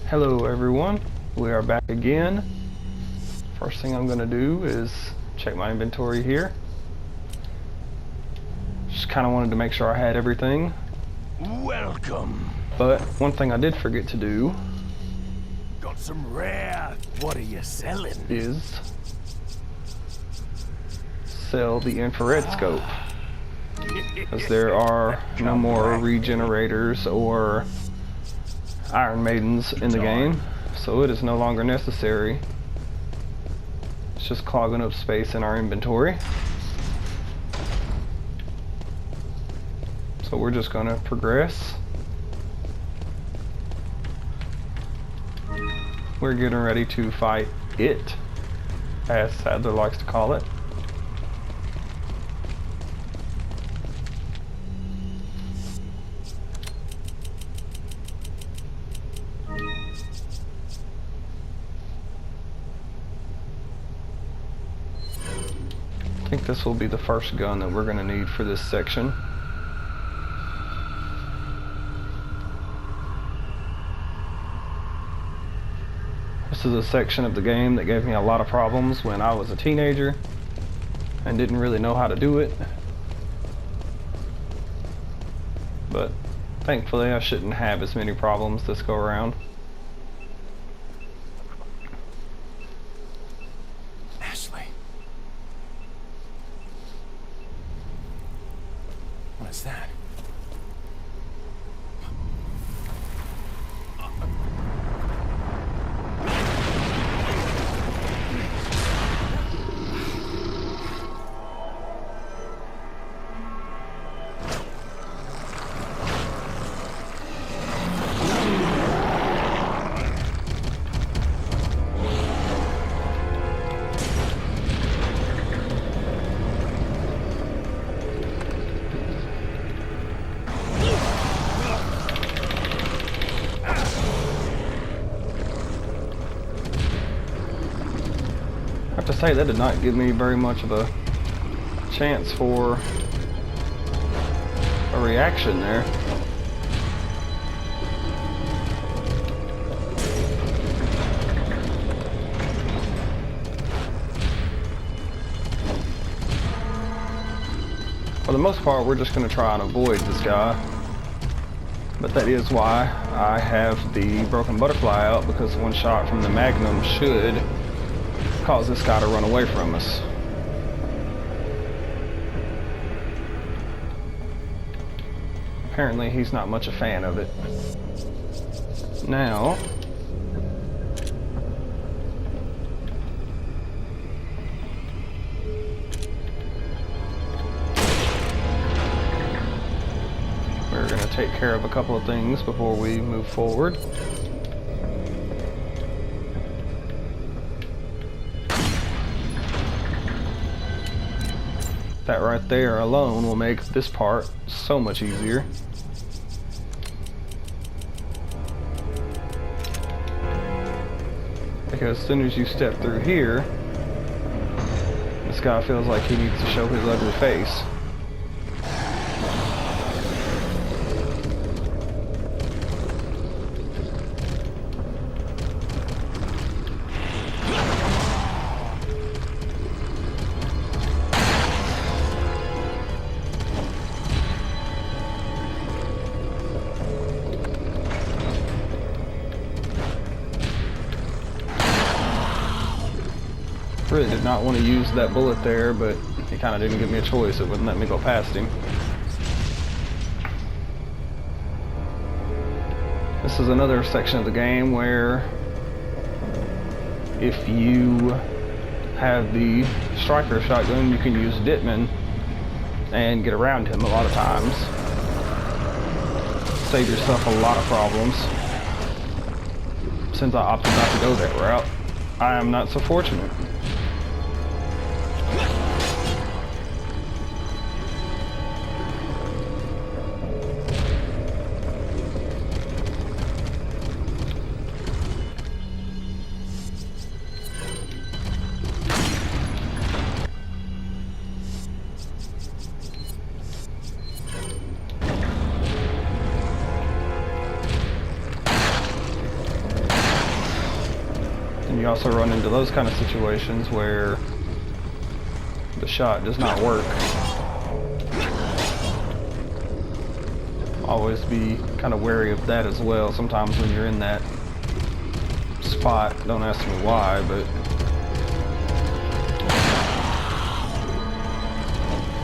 Hello everyone, we are back again. First thing I'm going to do is check my inventory here. Just kind of wanted to make sure I had everything. Welcome. But one thing I did forget to do Got some rare. What are you selling? is sell the infrared scope. As there are no more regenerators or Iron Maidens in the game, so it is no longer necessary. It's just clogging up space in our inventory. So we're just going to progress. We're getting ready to fight it, as Sadler likes to call it. I think this will be the first gun that we're going to need for this section. This is a section of the game that gave me a lot of problems when I was a teenager and didn't really know how to do it. But thankfully I shouldn't have as many problems this go around. What is that? I have to say, that did not give me very much of a chance for a reaction there. For the most part, we're just going to try and avoid this guy. But that is why I have the broken butterfly out, because one shot from the Magnum should cause this guy to run away from us. Apparently he's not much a fan of it. Now we're going to take care of a couple of things before we move forward. That right there alone will make this part so much easier. Because as soon as you step through here, this guy feels like he needs to show his ugly face. Really did not want to use that bullet there, but he kind of didn't give me a choice. It wouldn't let me go past him. This is another section of the game where if you have the striker shotgun, you can use Ditman and get around him a lot of times. Save yourself a lot of problems. Since I opted not to go that route, I am not so fortunate. And you also run into those kind of situations where the shot does not work. Always be kind of wary of that as well. Sometimes when you're in that spot, don't ask me why, but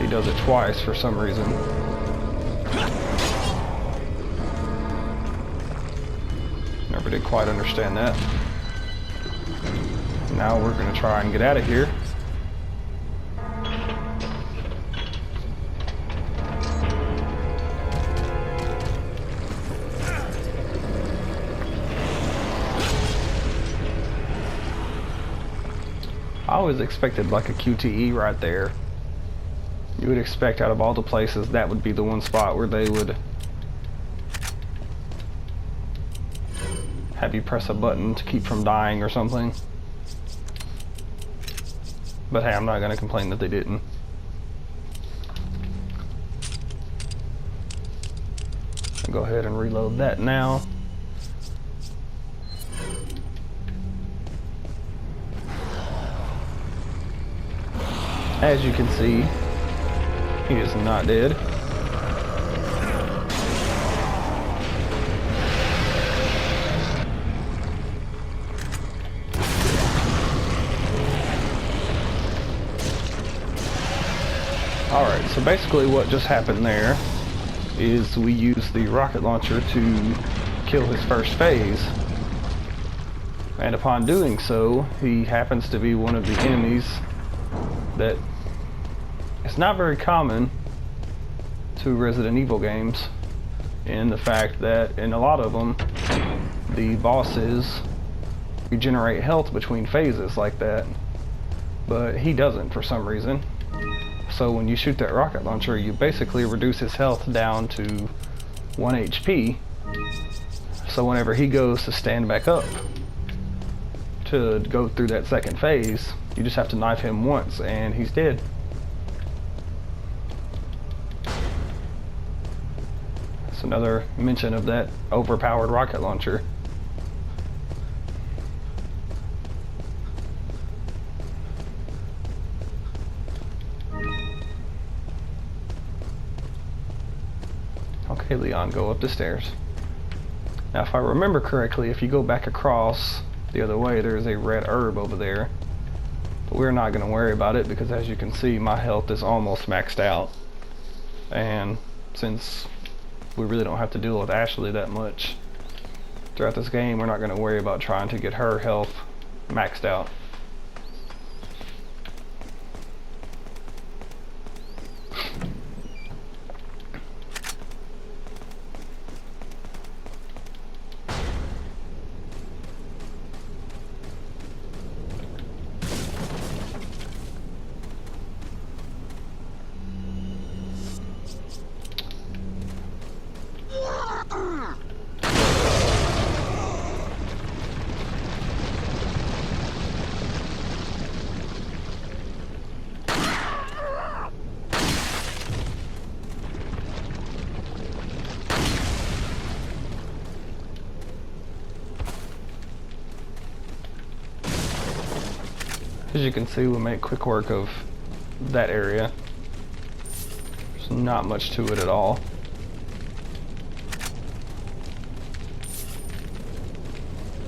he does it twice for some reason. Never did quite understand that. Now we're going to try and get out of here. I always expected like a QTE right there. You would expect out of all the places that would be the one spot where they would have you press a button to keep from dying or something. But hey, I'm not going to complain that they didn't. I'll go ahead and reload that now. As you can see, he is not dead. Alright, so basically what just happened there is we used the rocket launcher to kill his first phase. And upon doing so, he happens to be one of the enemies that it's not very common to Resident Evil games, in the fact that in a lot of them the bosses regenerate health between phases like that, but he doesn't for some reason. So when you shoot that rocket launcher, you basically reduce his health down to 1 HP, so whenever he goes to stand back up to go through that second phase, you just have to knife him once and he's dead. That's another mention of that overpowered rocket launcher. Okay, Leon, go up the stairs. Now if I remember correctly, if you go back across the other way, there's a red herb over there. But we're not going to worry about it because, as you can see, my health is almost maxed out. And since we really don't have to deal with Ashley that much throughout this game, we're not going to worry about trying to get her health maxed out. As you can see, we'll make quick work of that area. There's not much to it at all.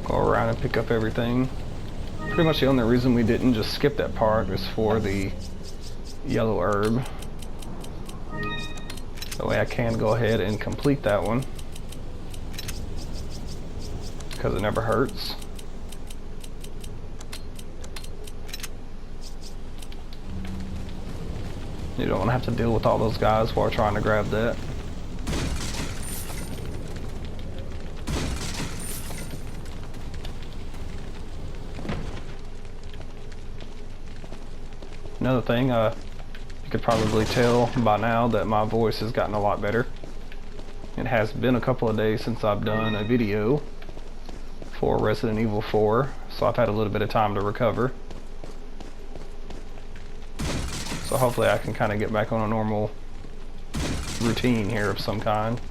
Go around and pick up everything. Pretty much the only reason we didn't just skip that part is for the yellow herb. That way I can go ahead and complete that one, because it never hurts. You don't want to have to deal with all those guys while trying to grab that. Another thing, you could probably tell by now that my voice has gotten a lot better. It has been a couple of days since I've done a video for Resident Evil 4, so I've had a little bit of time to recover. So hopefully I can kind of get back on a normal routine here of some kind.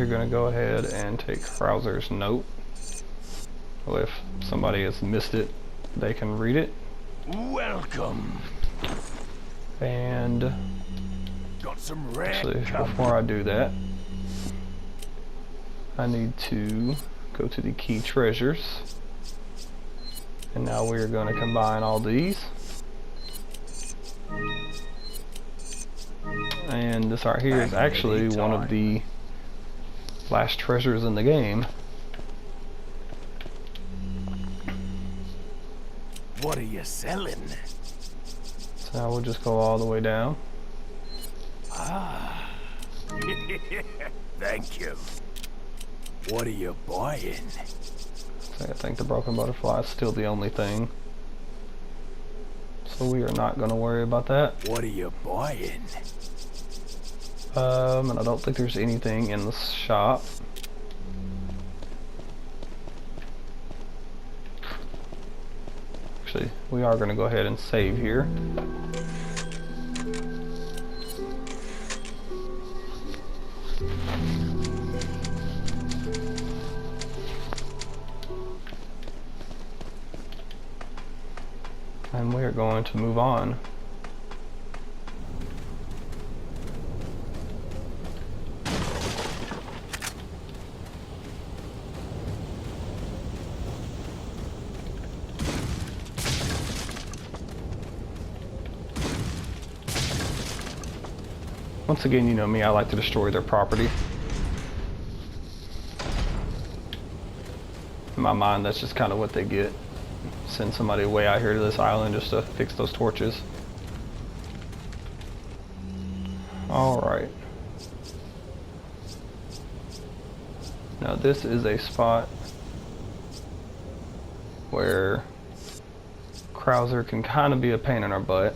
we're going to go ahead and take Krauser's note. So if somebody has missed it, they can read it. Welcome. And Got some rare. actually, before I do that, I need to go to the key treasures. And now we're going to combine all these. And this right here is actually one of the last treasures in the game. What are you selling? So now we'll just go all the way down. Ah. Thank you. What are you buying? So I think the broken butterfly is still the only thing. So we are not going to worry about that. What are you buying? And I don't think there's anything in the shop. Actually, we are going to go ahead and save here. And we are going to move on. Once again, you know me, I like to destroy their property. In my mind, that's just kind of what they get. Send somebody way out here to this island just to fix those torches. Alright. Now this is a spot where Krauser can kind of be a pain in our butt.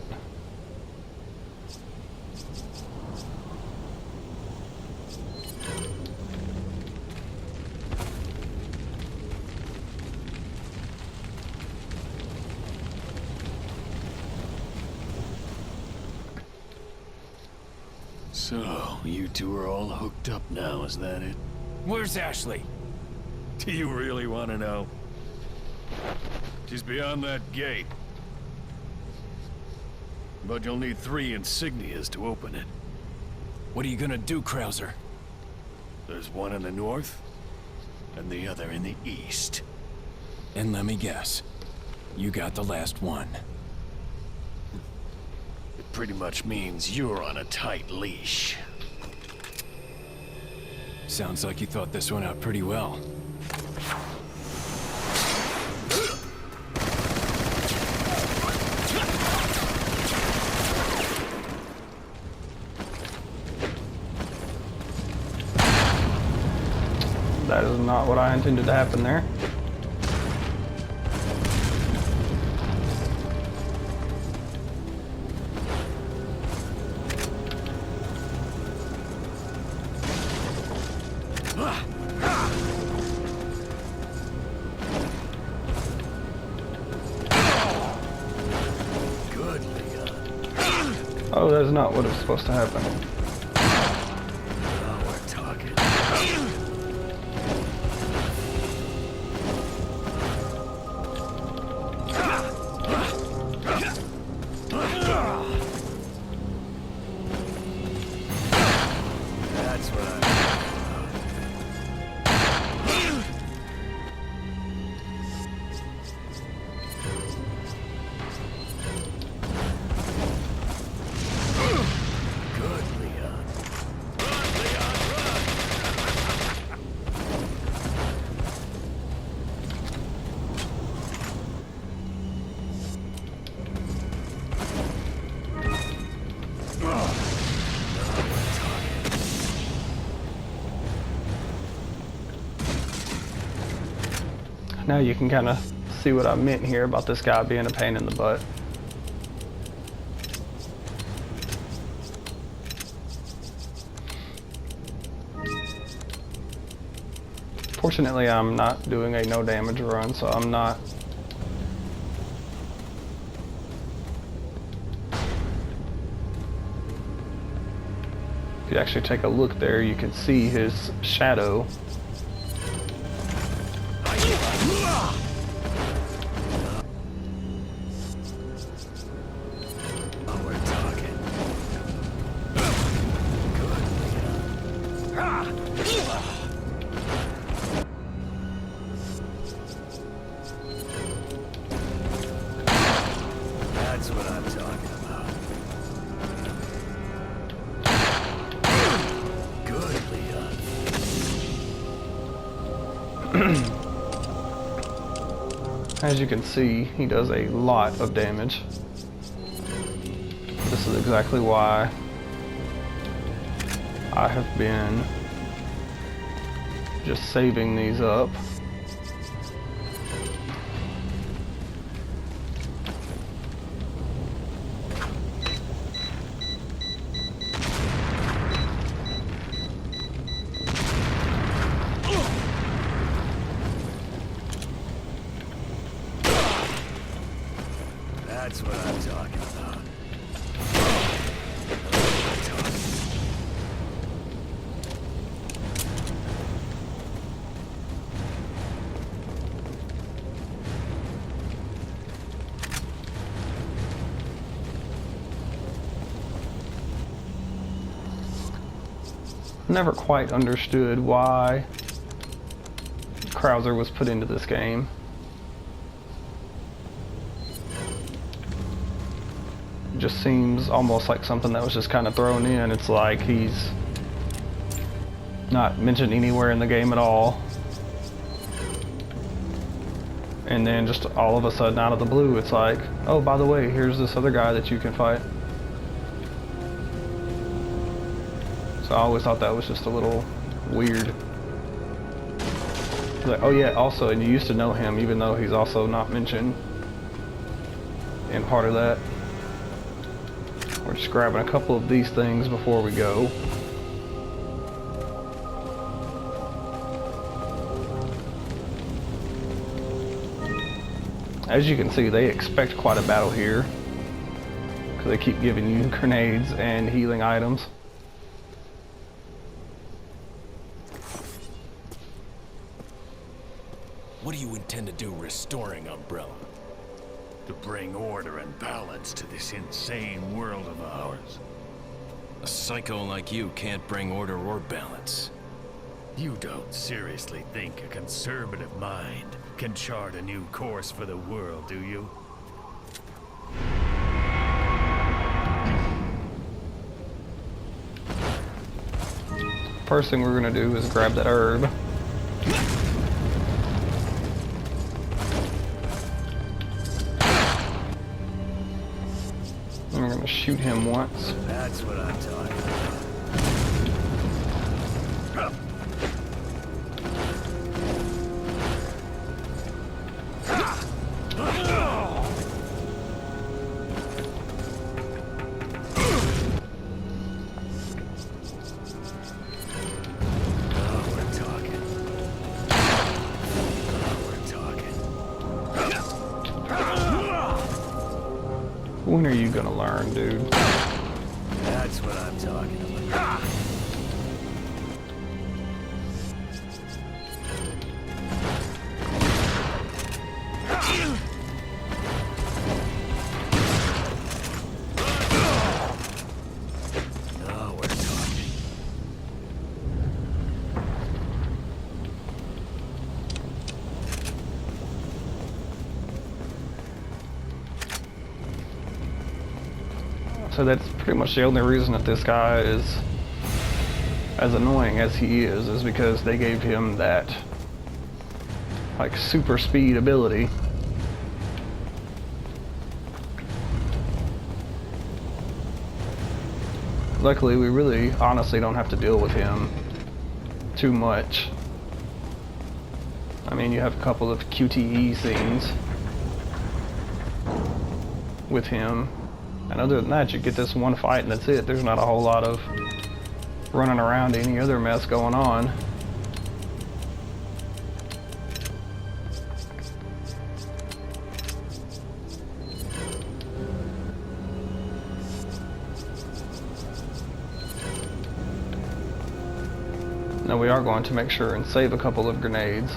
So, you two are all hooked up now, is that it? Where's Ashley? Do you really want to know? She's beyond that gate. But you'll need 3 insignias to open it. What are you gonna do, Krauser? There's one in the north, and the other in the east. And let me guess. You got the last one. It pretty much means you're on a tight leash. Sounds like you thought this one out pretty well. That is not what I intended to happen there. Good, Leon. Oh, that's not what was supposed to happen. Now we're talking. That's what I... Good, Leon. Run, Leon, run! Now you can kind of see what I meant here about this guy being a pain in the butt. Fortunately, I'm not doing a no damage run, so I'm not you actually take a look there, you can see his shadow. That's what I'm talking about. Good, Leon. As you can see, he does a lot of damage. This is exactly why I have been just saving these up. That's what I'm talking about. Never quite understood why Krauser was put into this game. It just seems almost like something that was just kind of thrown in. It's like he's not mentioned anywhere in the game at all. And then just all of a sudden out of the blue, it's like, oh, by the way, here's this other guy that you can fight. So I always thought that was just a little weird. Like, oh yeah, also, and you used to know him even though he's also not mentioned in part of that. We're just grabbing a couple of these things before we go. As you can see, they expect quite a battle here because they keep giving you grenades and healing items. What do you intend to do restoring Umbrella? To bring order and balance to this insane world of ours. A psycho like you can't bring order or balance. You don't seriously think a conservative mind can chart a new course for the world, do you? First thing we're gonna do is grab that herb. And we're gonna shoot him once. That's what I'm talking about. When are you gonna learn, dude? That's what I'm talking about. Now we're talking. So that's pretty much the only reason that this guy is as annoying as he is because they gave him that like super speed ability. Luckily, we really honestly don't have to deal with him too much. I mean, you have a couple of QTE scenes with him. And other than that, you get this one fight and that's it. There's not a whole lot of running around any other mess going on. Now we are going to make sure and save a couple of grenades.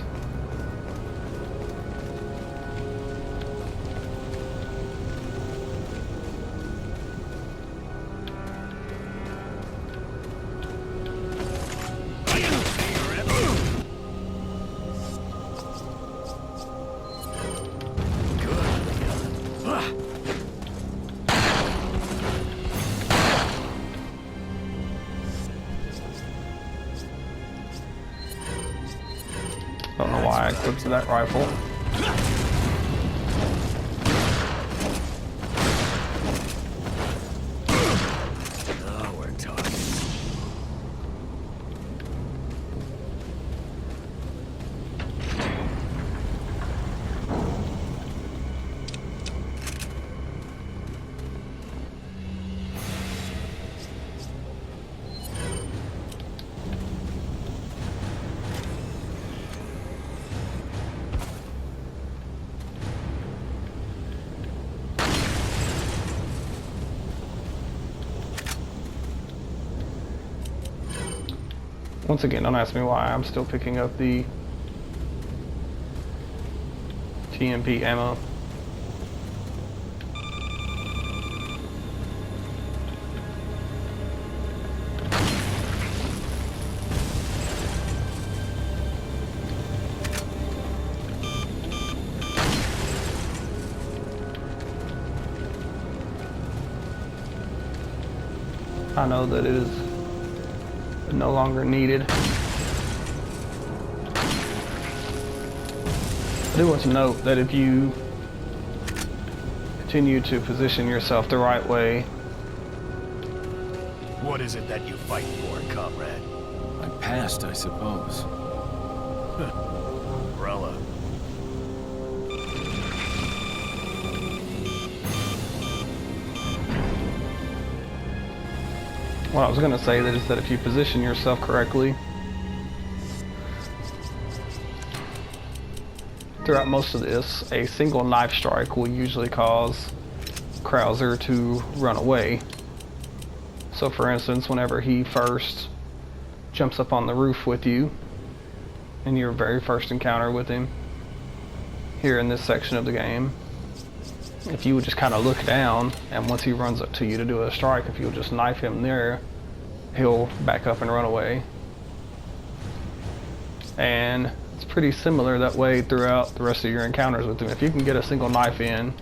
Don't know why I equipped that rifle. Now we're talking. Once again, don't ask me why I'm still picking up the TMP ammo. I know that it is no longer needed. I do want to note that if you continue to position yourself the right way, What is it that you fight for, comrade? My past, I suppose. Umbrella. what I was going to say is that if you position yourself correctly throughout most of this, a single knife strike will usually cause Krauser to run away. So for instance, whenever he first jumps up on the roof with you in your very first encounter with him here in this section of the game, if you would just kind of look down, and once he runs up to you to do a strike, if you'll just knife him there, he'll back up and run away. And it's pretty similar that way throughout the rest of your encounters with him. If you can get a single knife in,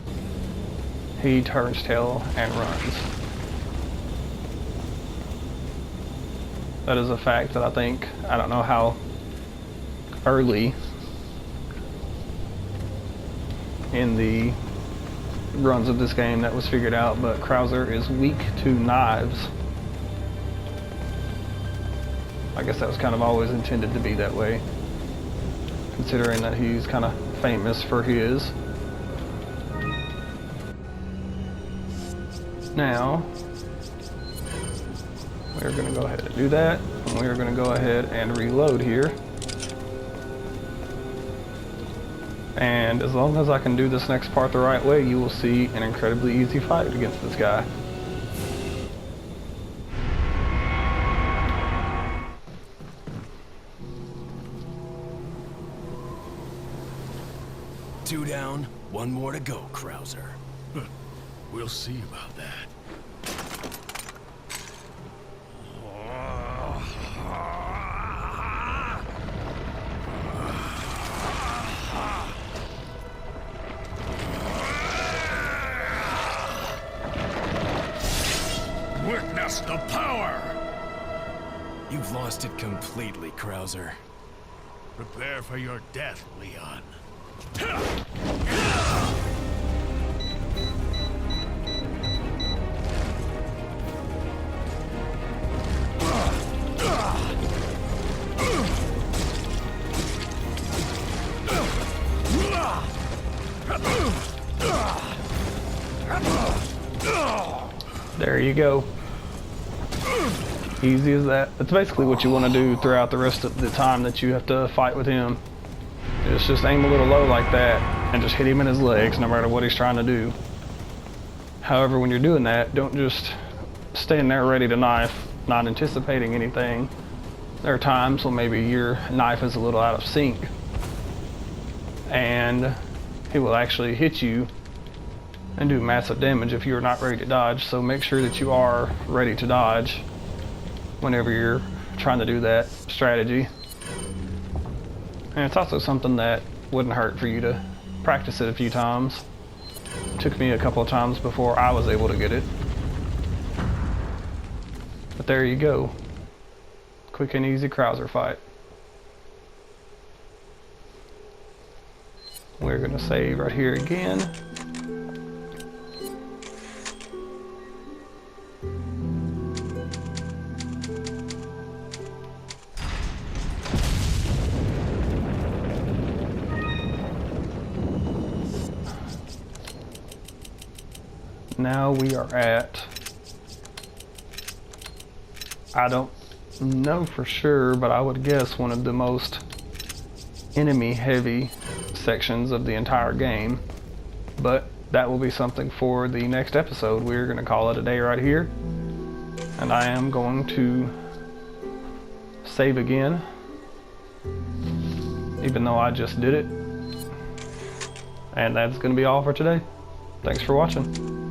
he turns tail and runs. That is a fact that I don't know how early in the runs of this game that was figured out, but Krauser is weak to knives. I guess that was kind of always intended to be that way, considering that he's kind of famous for his. Now, we're going to go ahead and do that, and we're going to go ahead and reload here. And as long as I can do this next part the right way, you will see an incredibly easy fight against this guy. Two down, one more to go, Krauser. We'll see about that. Witness the power! You've lost it completely, Krauser. Prepare for your death, Leon. There you go. Easy as that. That's basically what you want to do throughout the rest of the time that you have to fight with him. Just aim a little low like that and just hit him in his legs no matter what he's trying to do. However, when you're doing that, don't just stand there ready to knife, not anticipating anything. there are times when maybe your knife is a little out of sync and it will actually hit you and do massive damage if you're not ready to dodge. So make sure that you are ready to dodge whenever you're trying to do that strategy. And it's also something that wouldn't hurt for you to practice it a few times. It took me a couple of times before I was able to get it. But there you go. Quick and easy Krauser fight. We're gonna save right here again. Now we are at, I don't know for sure, but I would guess one of the most enemy heavy sections of the entire game. But that will be something for the next episode. We're going to call it a day right here. And I am going to save again, even though I just did it. And that's going to be all for today. Thanks for watching.